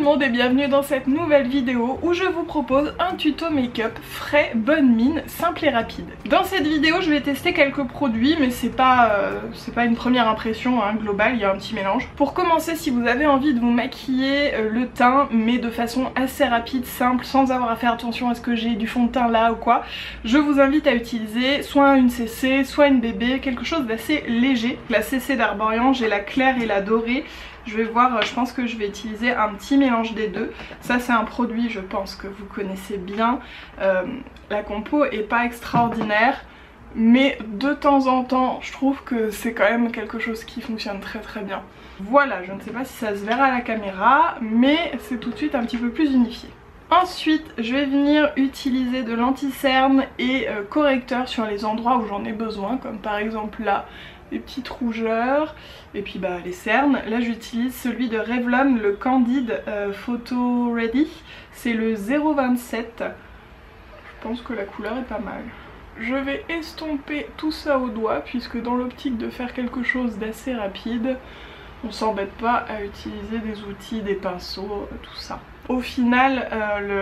le monde et bienvenue dans cette nouvelle vidéo où je vous propose un tuto make-up frais, bonne mine, simple et rapide. Dans cette vidéo je vais tester quelques produits mais c'est pas une première impression hein, globale, il y a un petit mélange. Pour commencer, si vous avez envie de vous maquiller le teint mais de façon assez rapide, simple, sans avoir à faire attention à ce que j'ai du fond de teint là ou quoi, je vous invite à utiliser soit une CC, soit une BB, quelque chose d'assez léger. La CC d'Arborian, j'ai la claire et la dorée. Je vais voir, je pense que je vais utiliser un petit mélange des deux. Ça c'est un produit je pense que vous connaissez bien. La compo est pas extraordinaire mais de temps en temps je trouve que c'est quand même quelque chose qui fonctionne très très bien. Voilà, je ne sais pas si ça se verra à la caméra mais c'est tout de suite un petit peu plus unifié. Ensuite je vais venir utiliser de l'anti-cerne et correcteur sur les endroits où j'en ai besoin, comme par exemple là, les petites rougeurs et puis bah les cernes. Là j'utilise celui de Revlon, le Candid Photo Ready, c'est le 027. Je pense que la couleur est pas mal. Je vais estomper tout ça au doigt puisque dans l'optique de faire quelque chose d'assez rapide, on s'embête pas à utiliser des outils, des pinceaux, tout ça. Au final,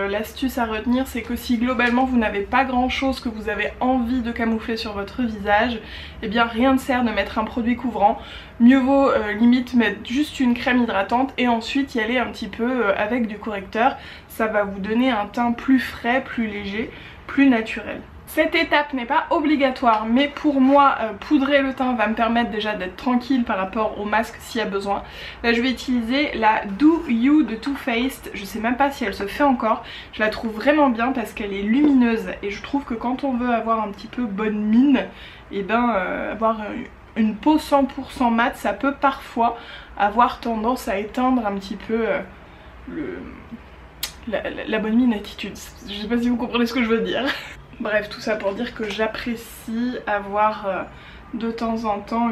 l'astuce à retenir c'est que si globalement vous n'avez pas grand chose que vous avez envie de camoufler sur votre visage, eh bien rien ne sert de mettre un produit couvrant. Mieux vaut limite mettre juste une crème hydratante et ensuite y aller un petit peu avec du correcteur. Ça va vous donner un teint plus frais, plus léger, plus naturel. Cette étape n'est pas obligatoire mais pour moi poudrer le teint va me permettre déjà d'être tranquille par rapport au masque s'il y a besoin. Là je vais utiliser la Do You de Too Faced, je sais même pas si elle se fait encore. Je la trouve vraiment bien parce qu'elle est lumineuse et je trouve que quand on veut avoir un petit peu bonne mine, et ben avoir une peau 100% mat ça peut parfois avoir tendance à éteindre un petit peu la bonne mine attitude. Je sais pas si vous comprenez ce que je veux dire. Bref, tout ça pour dire que j'apprécie avoir de temps en temps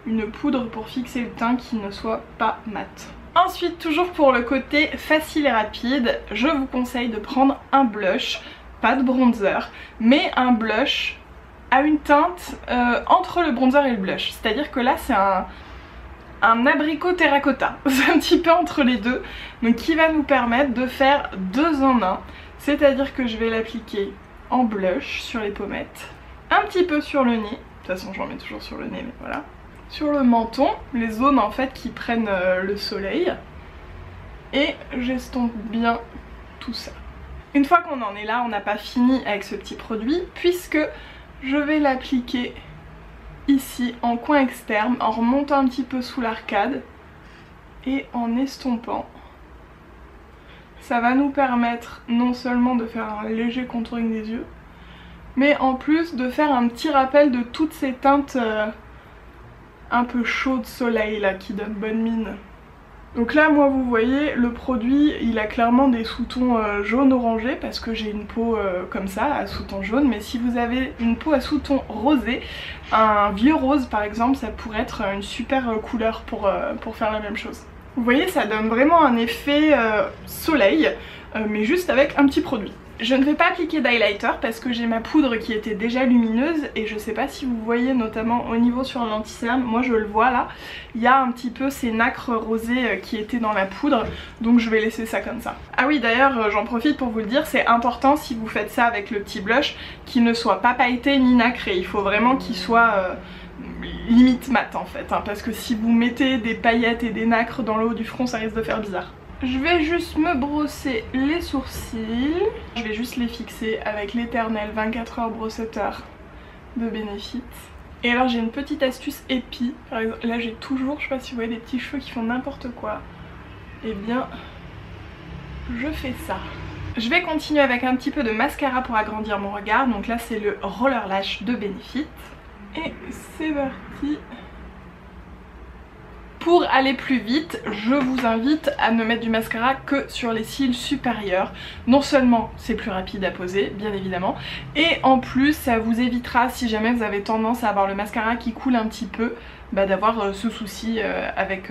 une poudre pour fixer le teint qui ne soit pas mat. Ensuite, toujours pour le côté facile et rapide, je vous conseille de prendre un blush, pas de bronzer, mais un blush à une teinte entre le bronzer et le blush. C'est-à-dire que là c'est un abricot terracotta, c'est un petit peu entre les deux, donc qui va nous permettre de faire deux en un. C'est-à-dire que je vais l'appliquer en blush sur les pommettes, un petit peu sur le nez, de toute façon j'en mets toujours sur le nez mais voilà, sur le menton, les zones en fait qui prennent le soleil, et j'estompe bien tout ça. Une fois qu'on en est là, on n'a pas fini avec ce petit produit puisque je vais l'appliquer ici en coin externe en remontant un petit peu sous l'arcade et en estompant. Ça va nous permettre non seulement de faire un léger contouring des yeux, mais en plus de faire un petit rappel de toutes ces teintes un peu chaudes soleil là qui donnent bonne mine. Donc là moi vous voyez le produit il a clairement des sous-tons jaune orangé parce que j'ai une peau comme ça à sous-ton jaune, mais si vous avez une peau à sous-ton rosé, un vieux rose par exemple, ça pourrait être une super couleur pour faire la même chose. Vous voyez ça donne vraiment un effet soleil mais juste avec un petit produit. Je ne vais pas appliquer d'highlighter parce que j'ai ma poudre qui était déjà lumineuse et je sais pas si vous voyez notamment au niveau sur l'anti-cerne, moi je le vois là, il y a un petit peu ces nacres rosées qui étaient dans la poudre, donc je vais laisser ça comme ça. Ah oui d'ailleurs j'en profite pour vous le dire, c'est important si vous faites ça avec le petit blush qu'il ne soit pas pailleté ni nacré, il faut vraiment qu'il soit limite mat en fait hein, parce que si vous mettez des paillettes et des nacres dans le haut du front ça risque de faire bizarre. Je vais juste me brosser les sourcils, je vais juste les fixer avec l'éternel 24 heures brosseter de Benefit. Et alors j'ai une petite astuce épi, par exemple là j'ai toujours, je sais pas si vous voyez des petits cheveux qui font n'importe quoi, et bien je fais ça. Je vais continuer avec un petit peu de mascara pour agrandir mon regard, donc là c'est le Roller Lash de Benefit. Et c'est parti. Pour aller plus vite, je vous invite à ne mettre du mascara que sur les cils supérieurs. Non seulement c'est plus rapide à poser, bien évidemment, et en plus ça vous évitera, si jamais vous avez tendance à avoir le mascara qui coule un petit peu, d'avoir ce souci avec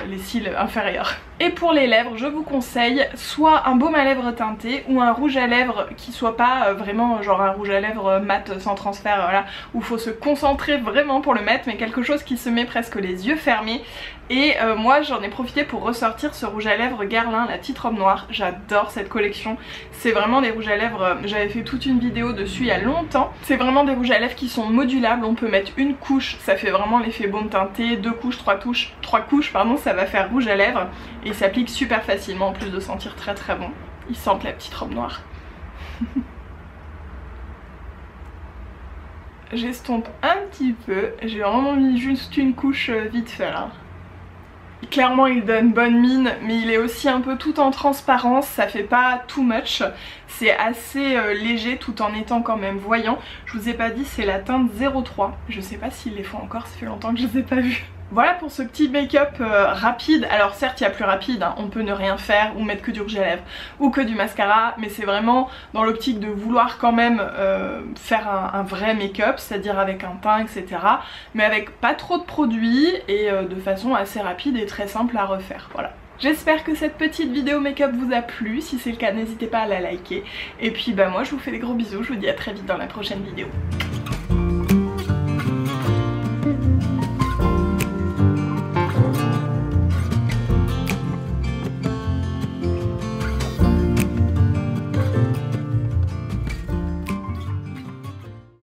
les cils inférieurs. Et pour les lèvres, je vous conseille soit un baume à lèvres teinté ou un rouge à lèvres qui soit pas vraiment genre un rouge à lèvres mat sans transfert, voilà, où il faut se concentrer vraiment pour le mettre, mais quelque chose qui se met presque les yeux fermés. Et moi j'en ai profité pour ressortir ce rouge à lèvres Guerlain, la petite robe noire. J'adore cette collection, c'est vraiment des rouges à lèvres, j'avais fait toute une vidéo dessus il y a longtemps. C'est vraiment des rouges à lèvres qui sont modulables, on peut mettre une couche, ça fait vraiment l'effet baume teinté, deux couches, trois couches pardon, ça va faire rouge à lèvres. Et il s'applique super facilement en plus de sentir très très bon. Il sent la petite robe noire. J'estompe un petit peu, j'ai vraiment mis juste une couche vite fait là. Clairement il donne bonne mine, mais il est aussi un peu tout en transparence, ça fait pas too much. C'est assez léger tout en étant quand même voyant. Je vous ai pas dit, c'est la teinte 03. Je sais pas s'ils les font encore, ça fait longtemps que je les ai pas vus. Voilà pour ce petit make-up rapide. Alors certes il y a plus rapide, hein. On peut ne rien faire ou mettre que du rouge à lèvres ou que du mascara, mais c'est vraiment dans l'optique de vouloir quand même faire un vrai make-up, c'est-à-dire avec un teint etc, mais avec pas trop de produits et de façon assez rapide et très simple à refaire. Voilà. J'espère que cette petite vidéo make-up vous a plu, si c'est le cas n'hésitez pas à la liker. Et puis bah moi je vous fais des gros bisous, je vous dis à très vite dans la prochaine vidéo.